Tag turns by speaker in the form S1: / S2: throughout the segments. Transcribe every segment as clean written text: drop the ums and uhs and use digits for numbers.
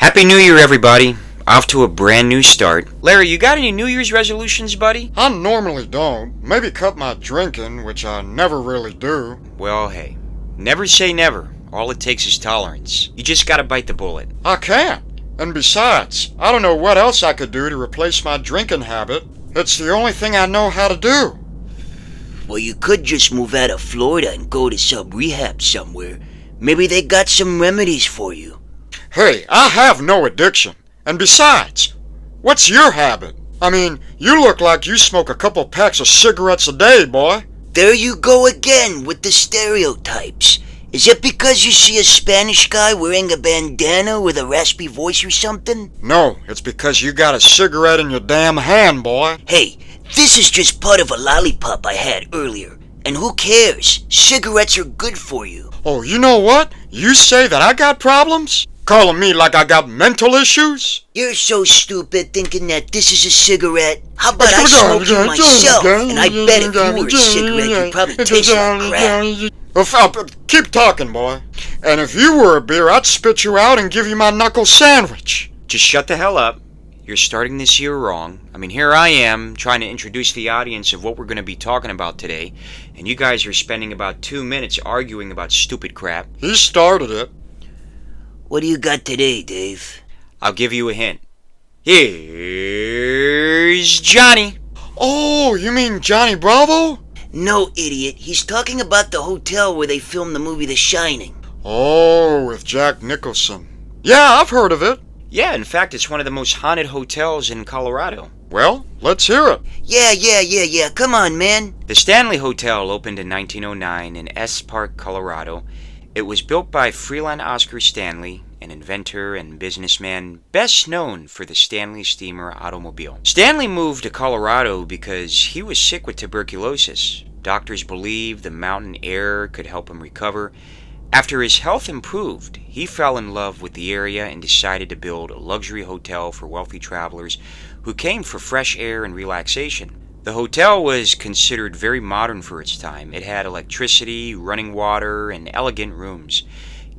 S1: Happy New Year, everybody. Off to a brand new start. Larry, you got any New Year's resolutions, buddy?
S2: I normally don't. Maybe cut my drinking, which I never really do.
S1: Well, hey, never say never. All it takes is tolerance. You just gotta bite the bullet.
S2: I can't. And besides, I don't know what else I could do to replace my drinking habit. It's the only thing I know how to do.
S3: Well, you could just move out of Florida and go to some rehab somewhere. Maybe they got some remedies for you.
S2: Hey, I have no addiction. And besides, what's your habit? I mean, you look like you smoke a couple packs of cigarettes a day, boy.
S3: There you go again with the stereotypes. Is it because you see a Spanish guy wearing a bandana with a raspy voice or something?
S2: No, it's because you got a cigarette in your damn hand, boy.
S3: Hey, this is just part of a lollipop I had earlier. And who cares? Cigarettes are good for you.
S2: Oh, you know what? You say that I got problems? Calling me like I got mental issues?
S3: You're so stupid thinking that this is a cigarette. How about I smoke you myself? And I bet if you were a cigarette, you'd probably taste like crap.
S2: Keep talking, boy. And if you were a beer, I'd spit you out and give you my knuckle sandwich.
S1: Just shut the hell up. You're starting this year wrong. I mean, here I am trying to introduce the audience of what we're going to be talking about today, and you guys are spending about 2 minutes arguing about stupid crap.
S2: He started it.
S3: What do you got today, Dave?
S1: I'll give you a hint. Here's Johnny.
S2: Oh, you mean Johnny Bravo?
S3: No, idiot. He's talking about the hotel where they filmed the movie The Shining.
S2: Oh, with Jack Nicholson. Yeah, I've heard of it.
S1: Yeah, in fact, it's one of the most haunted hotels in Colorado.
S2: Well, let's hear it.
S3: Yeah. Come on, man.
S1: The Stanley Hotel opened in 1909 in S Park, Colorado. It was built by Freeland Oscar Stanley, an inventor and businessman best known for the Stanley Steamer automobile. Stanley moved to Colorado because he was sick with tuberculosis. Doctors believed the mountain air could help him recover. After his health improved, he fell in love with the area and decided to build a luxury hotel for wealthy travelers who came for fresh air and relaxation. The hotel was considered very modern for its time. It had electricity, running water, and elegant rooms.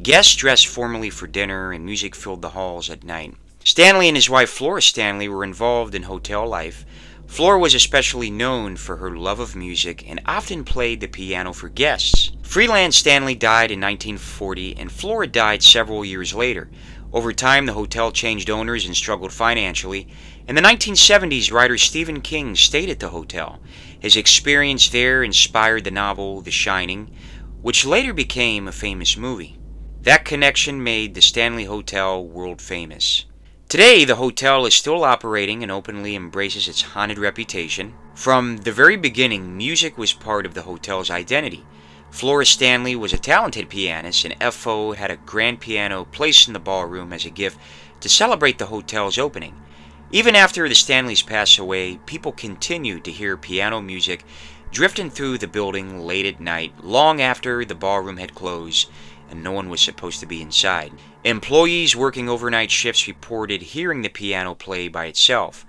S1: Guests dressed formally for dinner, and music filled the halls at night. Stanley and his wife Flora Stanley were involved in hotel life. Flora was especially known for her love of music and often played the piano for guests. Freeland Stanley died in 1940, and Flora died several years later. Over time, the hotel changed owners and struggled financially. In the 1970s, writer Stephen King stayed at the hotel. His experience there inspired the novel The Shining, which later became a famous movie. That connection made the Stanley Hotel world famous. Today, the hotel is still operating and openly embraces its haunted reputation. From the very beginning, music was part of the hotel's identity. Flora Stanley was a talented pianist, and FO had a grand piano placed in the ballroom as a gift to celebrate the hotel's opening. Even after the Stanleys passed away, people continued to hear piano music drifting through the building late at night, long after the ballroom had closed and no one was supposed to be inside. Employees working overnight shifts reported hearing the piano play by itself.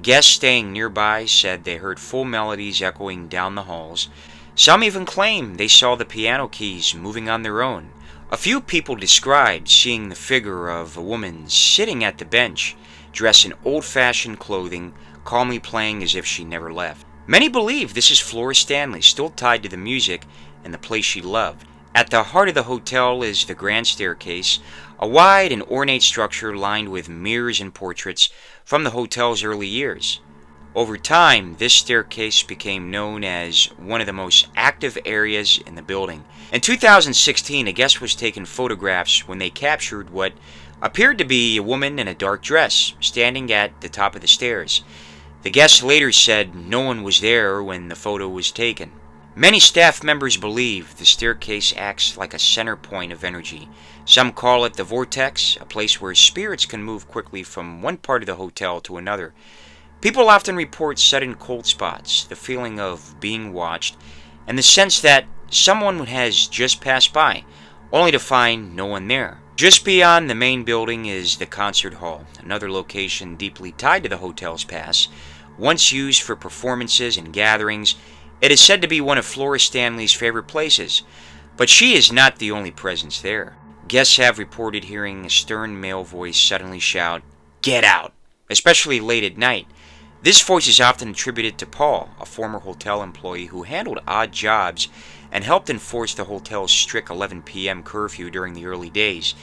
S1: Guests staying nearby said they heard full melodies echoing down the halls. Some even claimed they saw the piano keys moving on their own. A few people described seeing the figure of a woman sitting at the bench, dressed in old-fashioned clothing, calmly playing as if she never left. Many believe this is Flora Stanley, still tied to the music and the place she loved. At the heart of the hotel is the grand staircase, a wide and ornate structure lined with mirrors and portraits from the hotel's early years. Over time, this staircase became known as one of the most active areas in the building. In 2016, a guest was taking photographs when they captured what appeared to be a woman in a dark dress, standing at the top of the stairs. The guest later said no one was there when the photo was taken. Many staff members believe the staircase acts like a center point of energy. Some call it the vortex, a place where spirits can move quickly from one part of the hotel to another. People often report sudden cold spots, the feeling of being watched, and the sense that someone has just passed by, only to find no one there. Just beyond the main building is the concert hall, another location deeply tied to the hotel's past. Once used for performances and gatherings, it is said to be one of Flora Stanley's favorite places, but she is not the only presence there. Guests have reported hearing a stern male voice suddenly shout, "Get out!" especially late at night. This voice is often attributed to Paul, a former hotel employee who handled odd jobs and helped enforce the hotel's strict 11 p.m. curfew during the early days.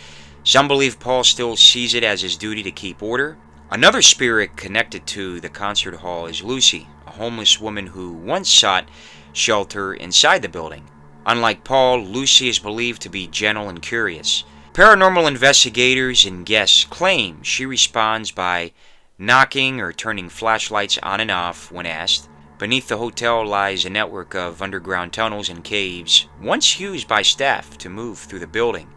S1: Some believe Paul still sees it as his duty to keep order. Another spirit connected to the concert hall is Lucy, a homeless woman who once sought shelter inside the building. Unlike Paul, Lucy is believed to be gentle and curious. Paranormal investigators and guests claim she responds by knocking or turning flashlights on and off when asked. Beneath the hotel lies a network of underground tunnels and caves, once used by staff to move through the building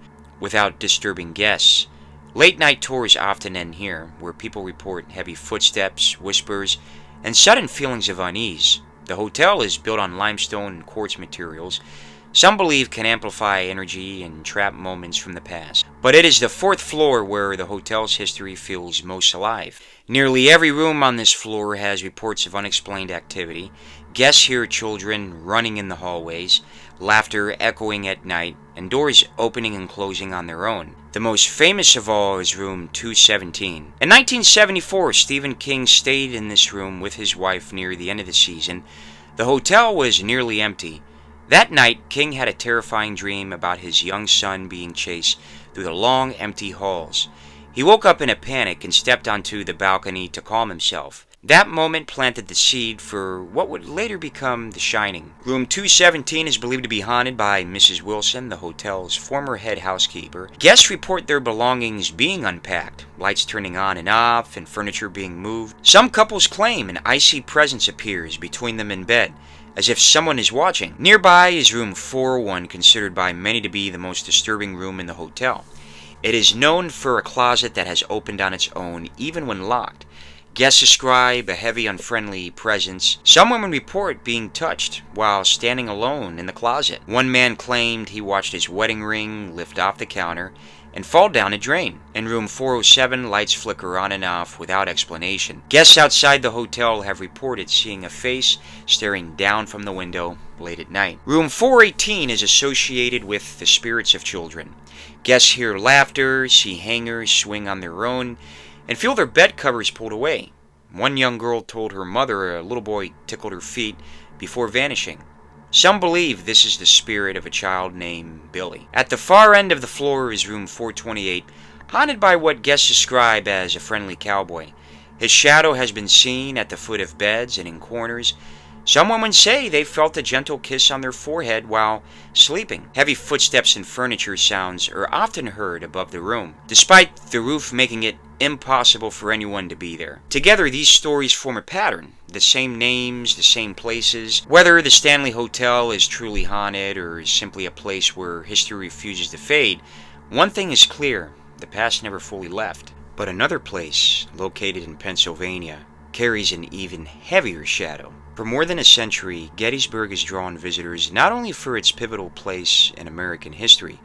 S1: without disturbing guests. Late night tours often end here, where people report heavy footsteps, whispers, and sudden feelings of unease. The hotel is built on limestone and quartz materials, some believe can amplify energy and trap moments from the past. But it is the fourth floor where the hotel's history feels most alive. Nearly every room on this floor has reports of unexplained activity. Guests hear children running in the hallways, laughter echoing at night, and doors opening and closing on their own. The most famous of all is room 217. In 1974, Stephen King stayed in this room with his wife near the end of the season. The hotel was nearly empty. That night, King had a terrifying dream about his young son being chased through the long, empty halls. He woke up in a panic and stepped onto the balcony to calm himself. That moment planted the seed for what would later become The Shining. Room 217 is believed to be haunted by Mrs. Wilson, the hotel's former head housekeeper. Guests report their belongings being unpacked, lights turning on and off, and furniture being moved. Some couples claim an icy presence appears between them in bed, as if someone is watching. Nearby is room 401, considered by many to be the most disturbing room in the hotel. It is known for a closet that has opened on its own, even when locked. Guests describe a heavy, unfriendly presence. Some women report being touched while standing alone in the closet. One man claimed he watched his wedding ring lift off the counter and fall down a drain. In room 407, lights flicker on and off without explanation. Guests outside the hotel have reported seeing a face staring down from the window late at night. Room 418 is associated with the spirits of children. Guests hear laughter, see hangers swing on their own, and feel their bed covers pulled away. One young girl told her mother a little boy tickled her feet before vanishing. Some believe this is the spirit of a child named Billy. At the far end of the floor is room 428, haunted by what guests describe as a friendly cowboy. His shadow has been seen at the foot of beds and in corners. Some women say they felt a gentle kiss on their forehead while sleeping. Heavy footsteps and furniture sounds are often heard above the room, despite the roof making it impossible for anyone to be there. Together, these stories form a pattern. The same names, the same places. Whether the Stanley Hotel is truly haunted or is simply a place where history refuses to fade, one thing is clear: the past never fully left. But another place, located in Pennsylvania, carries an even heavier shadow. For more than a century, Gettysburg has drawn visitors not only for its pivotal place in American history,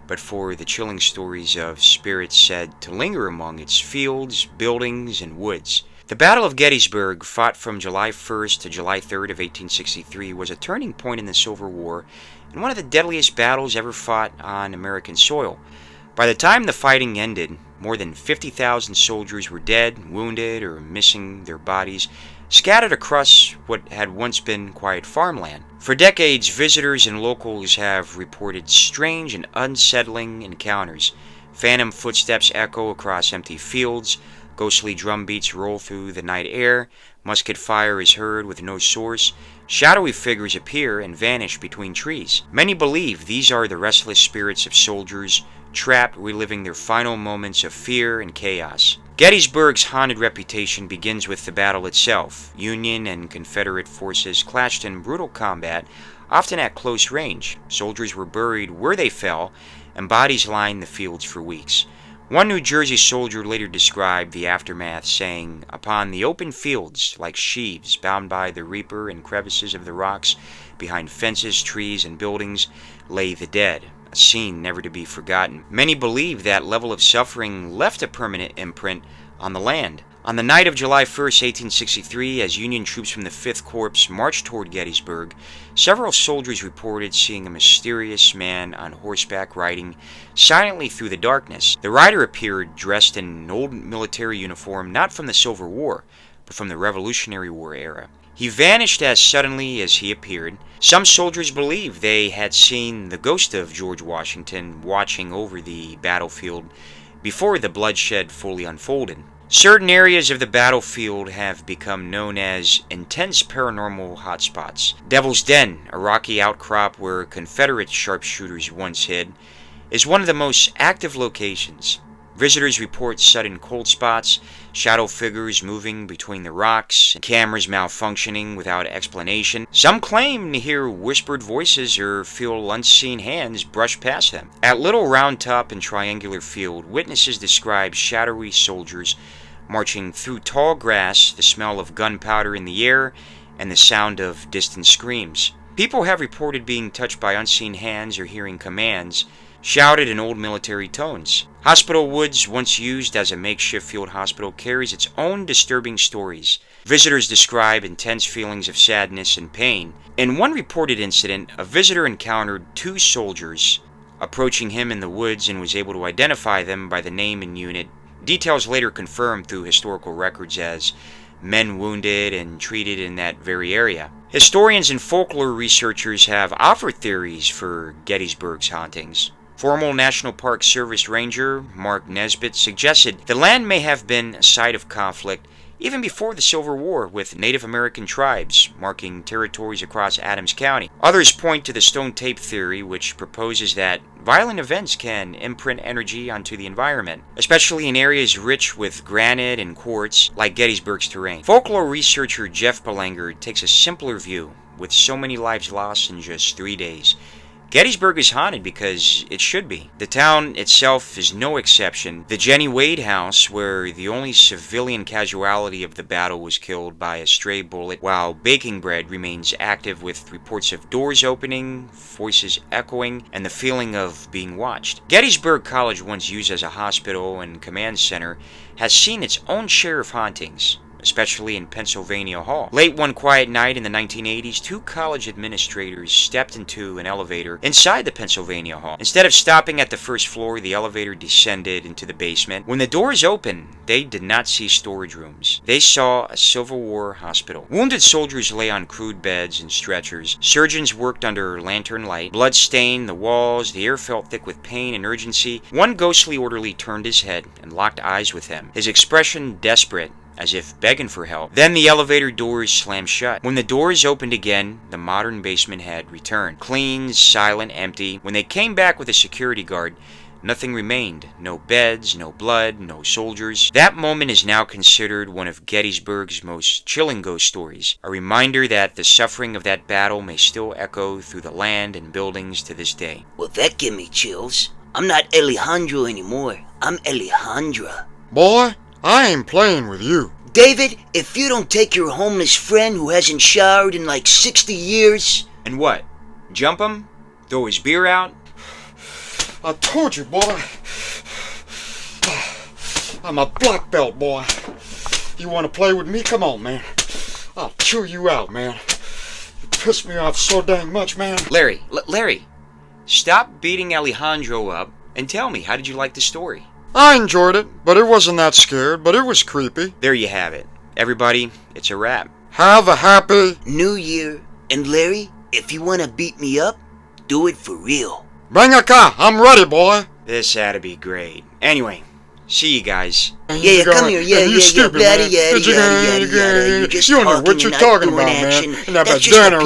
S1: but for the chilling stories of spirits said to linger among its fields, buildings, and woods. The Battle of Gettysburg, fought from July 1st to July 3rd of 1863, was a turning point in the Civil War and one of the deadliest battles ever fought on American soil. By the time the fighting ended, more than 50,000 soldiers were dead, wounded, or missing their bodies, scattered across what had once been quiet farmland. For decades, visitors and locals have reported strange and unsettling encounters. Phantom footsteps echo across empty fields, ghostly drum beats roll through the night air, musket fire is heard with no source, shadowy figures appear and vanish between trees. Many believe these are the restless spirits of soldiers, trapped, reliving their final moments of fear and chaos. Gettysburg's haunted reputation begins with the battle itself. Union and Confederate forces clashed in brutal combat, often at close range. Soldiers were buried where they fell, and bodies lined the fields for weeks. One New Jersey soldier later described the aftermath, saying, "Upon the open fields, like sheaves bound by the reaper in crevices of the rocks, behind fences, trees, and buildings, lay the dead, a scene never to be forgotten." Many believe that level of suffering left a permanent imprint on the land. On the night of July 1st, 1863, as Union troops from the 5th Corps marched toward Gettysburg, several soldiers reported seeing a mysterious man on horseback riding silently through the darkness. The rider appeared dressed in an old military uniform not from the Civil War, but from the Revolutionary War era. He vanished as suddenly as he appeared. Some soldiers believed they had seen the ghost of George Washington watching over the battlefield before the bloodshed fully unfolded. Certain areas of the battlefield have become known as intense paranormal hotspots. Devil's Den, a rocky outcrop where Confederate sharpshooters once hid, is one of the most active locations. Visitors report sudden cold spots, shadow figures moving between the rocks, and cameras malfunctioning without explanation. Some claim to hear whispered voices or feel unseen hands brush past them. At Little Round Top and Triangular Field, witnesses describe shadowy soldiers marching through tall grass, the smell of gunpowder in the air, and the sound of distant screams. People have reported being touched by unseen hands or hearing commands shouted in old military tones. Hospital Woods, once used as a makeshift field hospital, carries its own disturbing stories. Visitors describe intense feelings of sadness and pain. In one reported incident, a visitor encountered two soldiers approaching him in the woods and was able to identify them by the name and unit. Details later confirmed through historical records as men wounded and treated in that very area. Historians and folklore researchers have offered theories for Gettysburg's hauntings. Former National Park Service Ranger Mark Nesbitt suggested the land may have been a site of conflict even before the Civil War with Native American tribes marking territories across Adams County. Others point to the stone tape theory, which proposes that violent events can imprint energy onto the environment, especially in areas rich with granite and quartz like Gettysburg's terrain. Folklore researcher Jeff Belanger takes a simpler view. With so many lives lost in just 3 days, Gettysburg is haunted because it should be. The town itself is no exception. The Jenny Wade house, where the only civilian casualty of the battle was killed by a stray bullet, while baking bread remains active with reports of doors opening, voices echoing, and the feeling of being watched. Gettysburg College, once used as a hospital and command center, has seen its own share of hauntings, especially in Pennsylvania Hall. Late one quiet night in the 1980s, two college administrators stepped into an elevator inside the Pennsylvania Hall. Instead of stopping at the first floor, the elevator descended into the basement. When the doors opened, they did not see storage rooms. They saw a Civil War hospital. Wounded soldiers lay on crude beds and stretchers. Surgeons worked under lantern light. Blood stained the walls. The air felt thick with pain and urgency. One ghostly orderly turned his head and locked eyes with him, his expression desperate, as if begging for help. Then the elevator doors slammed shut. When the doors opened again, the modern basement had returned. Clean, silent, empty. When they came back with a security guard, nothing remained. No beds, no blood, no soldiers. That moment is now considered one of Gettysburg's most chilling ghost stories. A reminder that the suffering of that battle may still echo through the land and buildings to this day.
S3: Well, that gave me chills. I'm not Alejandro anymore. I'm Alejandra.
S2: Boy, I ain't playing with you.
S3: David, if you don't take your homeless friend who hasn't showered in like 60 years...
S1: And what? Jump him? Throw his beer out?
S2: I told you, boy. I'm a black belt, boy. You want to play with me? Come on, man. I'll chew you out, man. You pissed me off so dang much, man.
S1: Larry, stop beating Alejandro up and tell me, how did you like the story?
S2: I enjoyed it, but it wasn't that scared, but it was creepy.
S1: There you have it. Everybody, it's a wrap.
S2: Have a happy
S3: New Year. And Larry, if you want to beat me up, do it for real.
S2: Bring a car. I'm ready, boy.
S1: This had to be great. Anyway, see you guys.
S3: Yeah, come here. Yeah,
S2: you stupid,
S3: yada,
S2: man.
S3: yada. You're just
S2: You don't know what you're talking about, man. And that bandana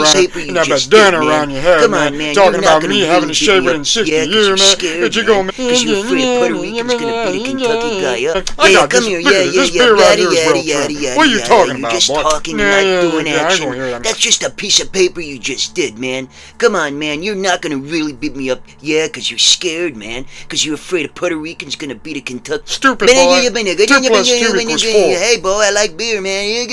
S2: around your head,
S3: Come
S2: man.
S3: on, man.
S2: Talking
S3: You're not
S2: about
S3: gonna
S2: me
S3: really
S2: having to
S3: beat
S2: shave
S3: me
S2: within
S3: up.
S2: 60
S3: Yeah, 'cause
S2: years,
S3: you're
S2: man.
S3: scared,
S2: That you go, man.
S3: Because you're afraid Puerto Rican's gonna beat a Kentucky guy up.
S2: I got
S3: come
S2: this
S3: here.
S2: beer. This beer right here is well trimmed. What are you talking about,
S3: You're just
S2: boy?
S3: talking, you're not doing
S2: I ain't
S3: action.
S2: gonna hear that.
S3: That's just a piece of paper you just did, man. Come on, man. You're not gonna really beat me up. Yeah, because you're scared, man. Because you're afraid a Puerto Rican's gonna beat a Kentucky.
S2: Stupid boy. 2 plus 2 equals 4.
S3: Hey, boy, I like beer, man.